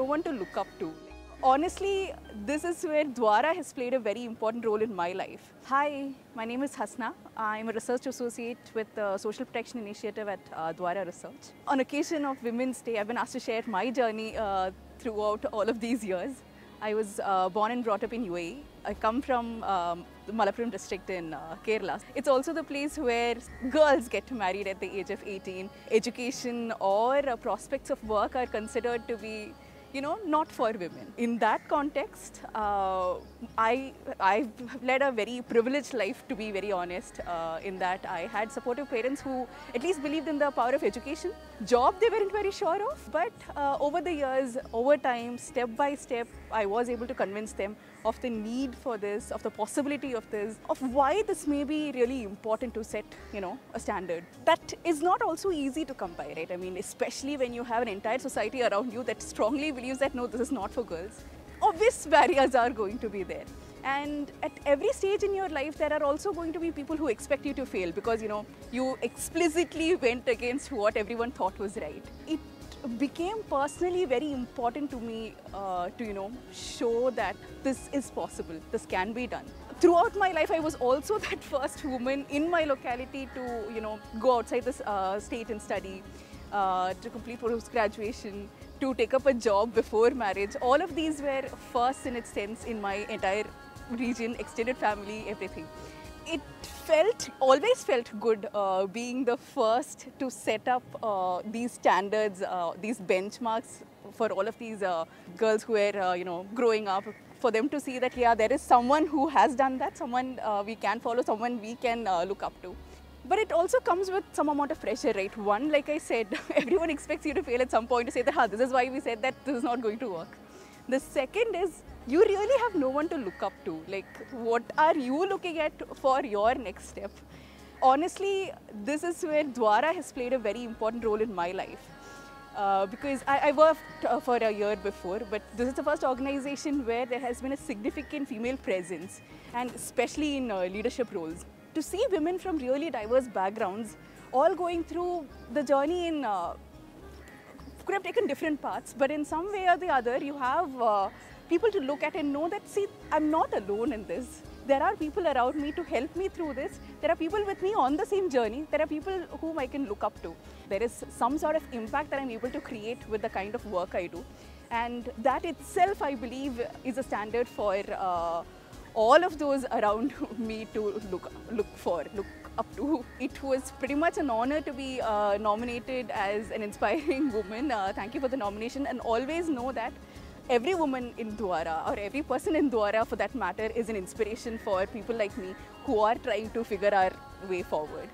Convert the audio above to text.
one to look up to. Honestly, this is where Dwara has played a very important role in my life. Hi, my name is Hasna. I'm a research associate with the Social Protection Initiative at Dwara Research. On occasion of Women's Day, I've been asked to share my journey throughout all of these years. I was born and brought up in UAE. I come from the Malappuram district in Kerala. It's also the place where girls get married at the age of 18. Education or prospects of work are considered to be not for women. In that context, I've led a very privileged life, to be very honest, in that I had supportive parents who at least believed in the power of education. Job they weren't very sure of, but over the years, over time, step by step, I was able to convince them of the need for this, of the possibility of this, of why this may be really important to set, a standard. That is not also easy to come by, right? I mean, especially when you have an entire society around you that strongly believes that no, this is not for girls. Obvious barriers are going to be there. And at every stage in your life, there are also going to be people who expect you to fail because, you explicitly went against what everyone thought was right. It became personally very important to me to show that this is possible, this can be done. Throughout my life, I was also that first woman in my locality to go outside this state and study, to complete post-graduation, to take up a job before marriage. All of these were first in its sense in my entire region, extended family, everything. It always felt good being the first to set up these standards, these benchmarks for all of these girls who were, growing up, for them to see that, yeah, there is someone who has done that, someone we can follow, someone we can look up to. But it also comes with some amount of pressure, right? One, like I said, everyone expects you to fail at some point to say that, this is why we said that this is not going to work. The second is, you really have no one to look up to. Like, what are you looking at for your next step? Honestly, this is where Dwara has played a very important role in my life. Because I worked for a year before, but this is the first organization where there has been a significant female presence, and especially in leadership roles. To see women from really diverse backgrounds all going through the journey in could have taken different paths, but in some way or the other, you have people to look at and know that, see, I'm not alone in this. There are people around me to help me through this. There are people with me on the same journey. There are people whom I can look up to. There is some sort of impact that I'm able to create with the kind of work I do. And that itself, I believe, is a standard for all of those around me to look up to. It was pretty much an honor to be nominated as an inspiring woman. Thank you for the nomination, and always know that every woman in Dwara, or every person in Dwara for that matter, is an inspiration for people like me who are trying to figure our way forward.